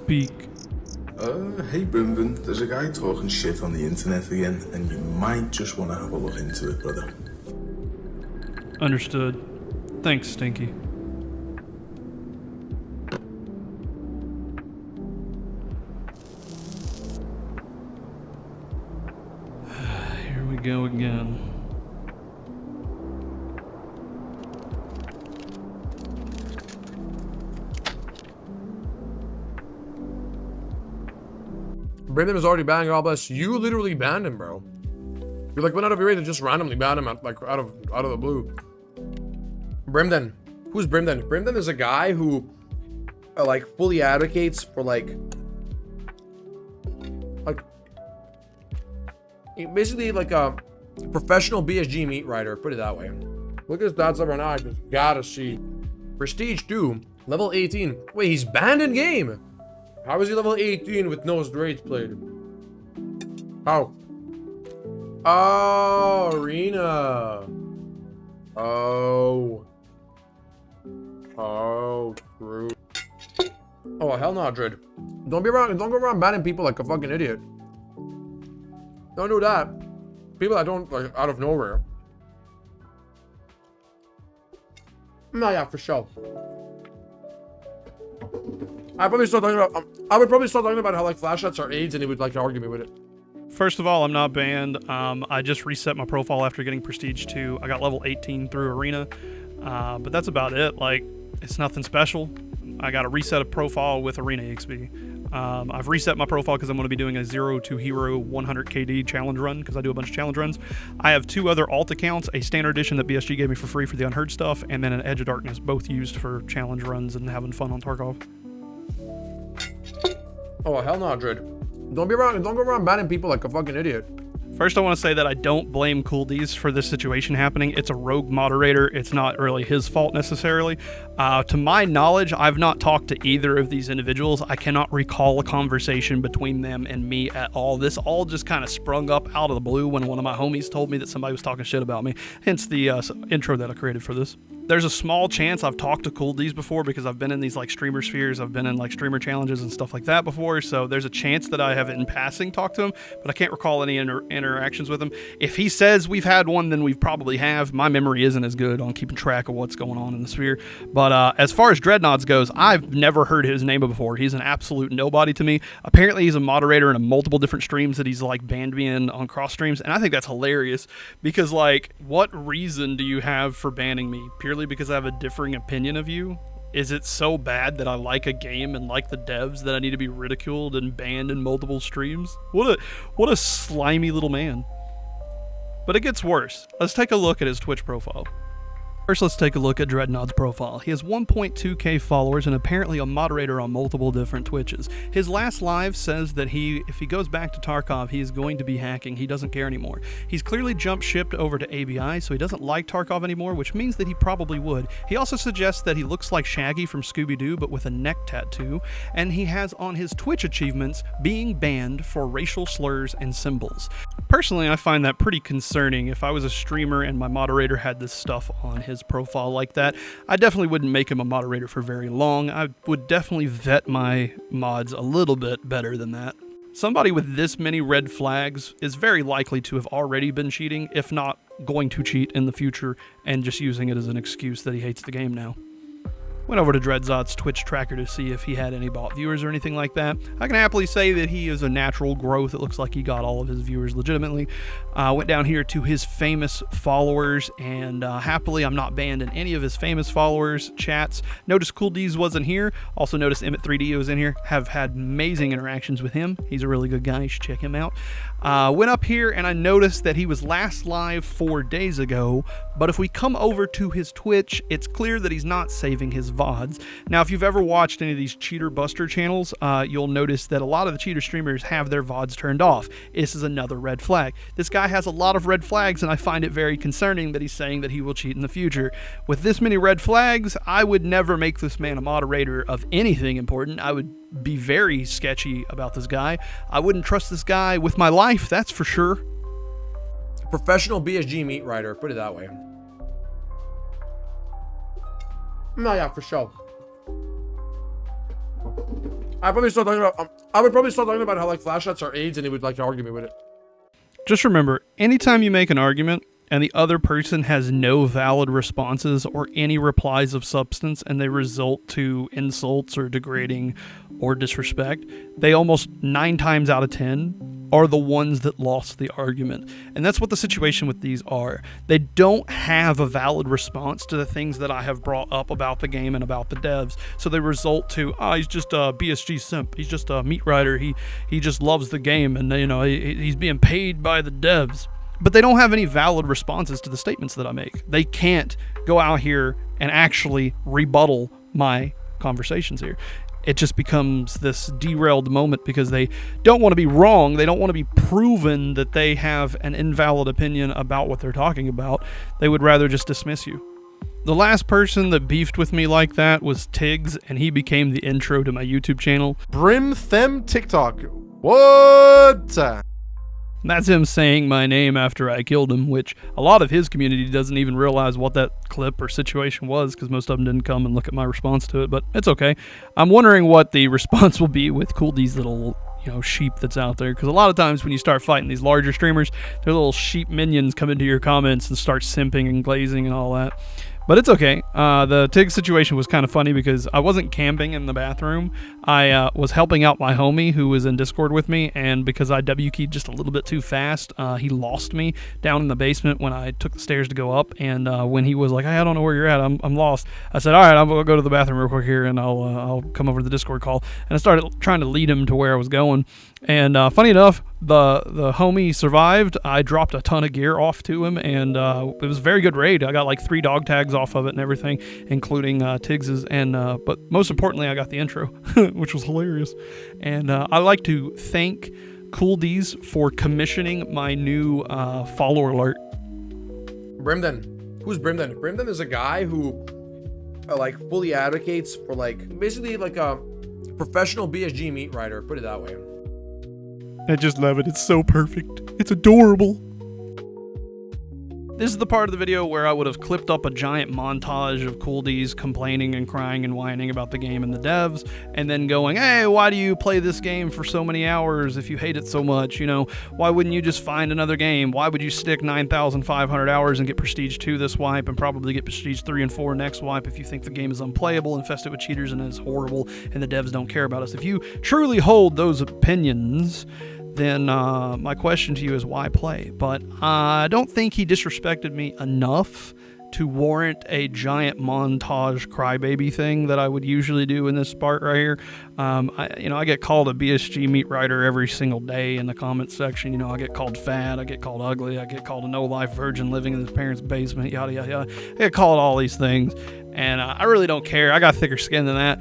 speak. Hey Brimthen, there's a guy talking shit on the internet again, and you might just want to have a look into it, brother. Understood. Thanks, Stinky. Here we go again. Brimthen was already banned, God bless. You literally banned him, bro. You like went out of your way to just randomly ban him out of the blue. Brimthen. Who's Brimthen? Brimthen is a guy who like fully advocates for like basically like a professional BSG meat writer, put it that way. Look at his stats up right now. I just gotta see. Prestige 2, level 18. Wait, he's banned in game. How is he level 18 with no raids played? How? Oh, Arena. Oh, true. Oh, hell no, Dread. Don't go around banning people like a fucking idiot. Don't do that. People that don't, like, out of nowhere. No, yeah, for sure. I would probably start talking about how like flashlights are AIDS, and he would like to argue me with it. First of all, I'm not banned. I just reset my profile after getting Prestige 2. I got level 18 through Arena, but that's about it. Like, it's nothing special. I got to reset a profile with Arena XP. I've reset my profile because I'm going to be doing a 0 to Hero 100 KD challenge run because I do a bunch of challenge runs. I have 2 other alt accounts, a standard edition that BSG gave me for free for the Unheard stuff, and then an Edge of Darkness, both used for challenge runs and having fun on Tarkov. Oh, hell no, Dread. Don't go around banning people like a fucking idiot. First, I want to say that I don't blame Cooldees for this situation happening. It's a rogue moderator. It's not really his fault necessarily. To my knowledge, I've not talked to either of these individuals. I cannot recall a conversation between them and me at all. This all just kind of sprung up out of the blue when one of my homies told me that somebody was talking shit about me. Hence the intro that I created for this. There's a small chance I've talked to Cooldees before because I've been in these like streamer spheres. I've been in like streamer challenges and stuff like that before. So there's a chance that I have in passing talked to him, but I can't recall any interactions with him. If he says we've had one, then we probably have. My memory isn't as good on keeping track of what's going on in the sphere. But as far as Dreadnoughts goes, I've never heard his name before. He's an absolute nobody to me. Apparently he's a moderator in multiple different streams that he's like banned me in on cross streams. And I think that's hilarious because like, what reason do you have for banning me? Purely because I have a differing opinion of you? Is it so bad that I like a game and like the devs that I need to be ridiculed and banned in multiple streams? What a slimy little man. But it gets worse. Let's take a look at his Twitch profile. First, let's take a look at Dreadnought's profile. He has 1.2k followers and apparently a moderator on multiple different Twitches. His last live says that if he goes back to Tarkov, he is going to be hacking. He doesn't care anymore. He's clearly jump shipped over to ABI, so he doesn't like Tarkov anymore, which means that he probably would. He also suggests that he looks like Shaggy from Scooby-Doo, but with a neck tattoo, and he has on his Twitch achievements being banned for racial slurs and symbols. Personally, I find that pretty concerning. If I was a streamer and my moderator had this stuff on his profile like that, I definitely wouldn't make him a moderator for very long. I would definitely vet my mods a little bit better than that. Somebody with this many red flags is very likely to have already been cheating, if not going to cheat in the future, and just using it as an excuse that he hates the game now. Went over to Dreadzot's Twitch tracker to see if he had any bot viewers or anything like that. I can happily say that he is a natural growth. It looks like he got all of his viewers legitimately. Went down here to his famous followers, and happily I'm not banned in any of his famous followers chats. Notice Cooldees wasn't here. Also notice Emmett3D was in here. Have had amazing interactions with him. He's a really good guy. You should check him out. Went up here and I noticed that he was last live 4 days ago, but if we come over to his Twitch, it's clear that he's not saving his VODs. Now, if you've ever watched any of these cheater buster channels, you'll notice that a lot of the cheater streamers have their VODs turned off. This is another red flag. This guy has a lot of red flags, and I find it very concerning that he's saying that he will cheat in the future. With this many red flags, I would never make this man a moderator of anything important. I would be very sketchy about this guy. I wouldn't trust this guy with my life, that's for sure. Professional BSG meat writer, put it that way. No, yeah, for sure. I would probably start talking about how like flashlights are AIDS, and he would like to argue me with it. Just remember, anytime you make an argument and the other person has no valid responses or any replies of substance and they result to insults or degrading or disrespect, they almost 9 times out of 10 are the ones that lost the argument. And that's what the situation with these are. They don't have a valid response to the things that I have brought up about the game and about the devs. So they result to, he's just a BSG simp. He's just a meat rider. He just loves the game, and he's being paid by the devs. But they don't have any valid responses to the statements that I make. They can't go out here and actually rebuttal my conversations here. It just becomes this derailed moment because they don't want to be wrong. They don't want to be proven that they have an invalid opinion about what they're talking about. They would rather just dismiss you. The last person that beefed with me like that was Tiggs, and he became the intro to my YouTube channel. Brimthen TikTok. What? That's him saying my name after I killed him, which a lot of his community doesn't even realize what that clip or situation was because most of them didn't come and look at my response to it, but it's okay. I'm wondering what the response will be with Cooldee's little sheep that's out there, because a lot of times when you start fighting these larger streamers, their little sheep minions come into your comments and start simping and glazing and all that. But it's okay. The Tig situation was kind of funny because I wasn't camping in the bathroom. I was helping out my homie who was in Discord with me, and because I W-keyed just a little bit too fast, he lost me down in the basement when I took the stairs to go up. And when he was like, "Hey, I don't know where you're at. I'm lost." I said, "All right, I'm gonna go to the bathroom real quick here, and I'll come over to the Discord call." And I started trying to lead him to where I was going. And funny enough, the homie survived. I dropped a ton of gear off to him, and it was a very good raid. I got like 3 dog tags off of it and everything, including Tiggs's. And but most importantly, I got the intro, which was hilarious. And I like to thank Cooldee's for commissioning my new follower alert. Brimthen. Who's Brimthen? Brimthen is a guy who like fully advocates for like basically like a professional BSG meat rider. Put it that way. I just love it. It's so perfect. It's adorable. This is the part of the video where I would have clipped up a giant montage of Cooldees complaining and crying and whining about the game and the devs, and then going, "Hey, why do you play this game for so many hours if you hate it so much? Why wouldn't you just find another game? Why would you stick 9,500 hours and get Prestige 2 this wipe and probably get Prestige 3 and 4 next wipe if you think the game is unplayable, infested with cheaters, and is horrible, and the devs don't care about us? If you truly hold those opinions, then my question to you is why play?" But I don't think he disrespected me enough to warrant a giant montage crybaby thing that I would usually do in this part right here. I get called a BSG meat rider every single day in the comments section. I get called fat, I get called ugly, I get called a no-life virgin living in his parents' basement, yada, yada, yada. I get called all these things, and I really don't care. I got thicker skin than that.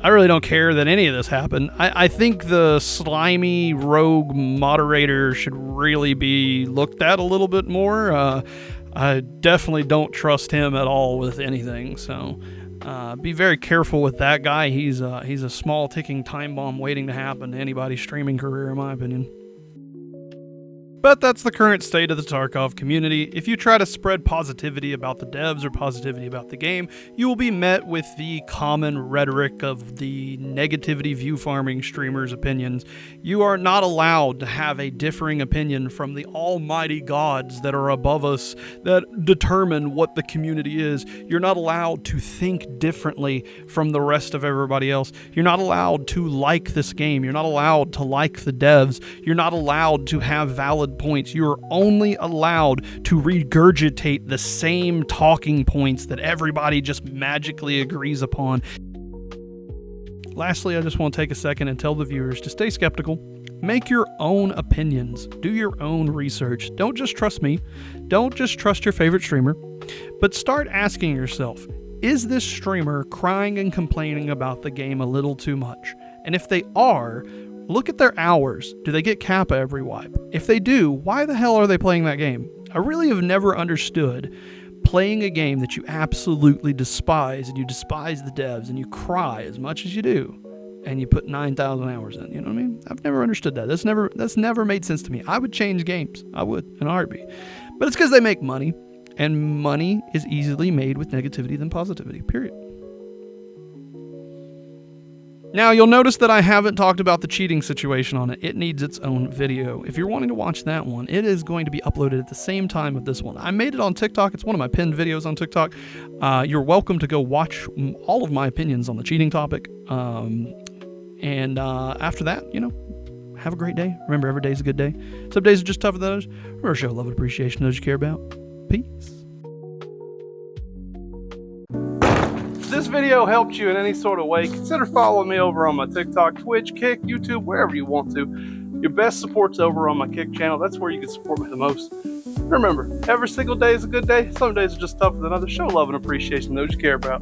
I really don't care that any of this happened. I think the slimy rogue moderator should really be looked at a little bit more. I definitely don't trust him at all with anything, so be very careful with that guy. He's a small ticking time bomb waiting to happen to anybody's streaming career, in my opinion. But that's the current state of the Tarkov community. If you try to spread positivity about the devs or positivity about the game, you will be met with the common rhetoric of the negativity view farming streamers' opinions. You are not allowed to have a differing opinion from the almighty gods that are above us that determine what the community is. You're not allowed to think differently from the rest of everybody else. You're not allowed to like this game. You're not allowed to like the devs. You're not allowed to have valid points. You are only allowed to regurgitate the same talking points that everybody just magically agrees upon. Lastly, I just want to take a second and tell the viewers to stay skeptical. Make your own opinions. Do your own research. Don't just trust me. Don't just trust your favorite streamer. But start asking yourself, is this streamer crying and complaining about the game a little too much? And if they are, look at their hours. Do they get Kappa every wipe? If they do, why the hell are they playing that game? I really have never understood playing a game that you absolutely despise, and you despise the devs, and you cry as much as you do, and you put 9,000 hours in. You know what I mean? I've never understood that. That's never made sense to me. I would change games. I would, in a heartbeat. But it's because they make money, and money is easily made with negativity than positivity, period. Now, you'll notice that I haven't talked about the cheating situation on it. It needs its own video. If you're wanting to watch that one, it is going to be uploaded at the same time with this one. I made it on TikTok. It's one of my pinned videos on TikTok. You're welcome to go watch all of my opinions on the cheating topic. And after that, you know, have a great day. Remember, every day's a good day. Some days are just tougher than others. Remember, show love and appreciation to those you care about. Peace. If this video helped you in any sort of way, consider following me over on my TikTok, Twitch, Kick, YouTube, wherever you want to. Your best support's over on my Kick channel. That's where you can support me the most. Remember, every single day is a good day. Some days are just tougher than others. Show love and appreciation to those you care about.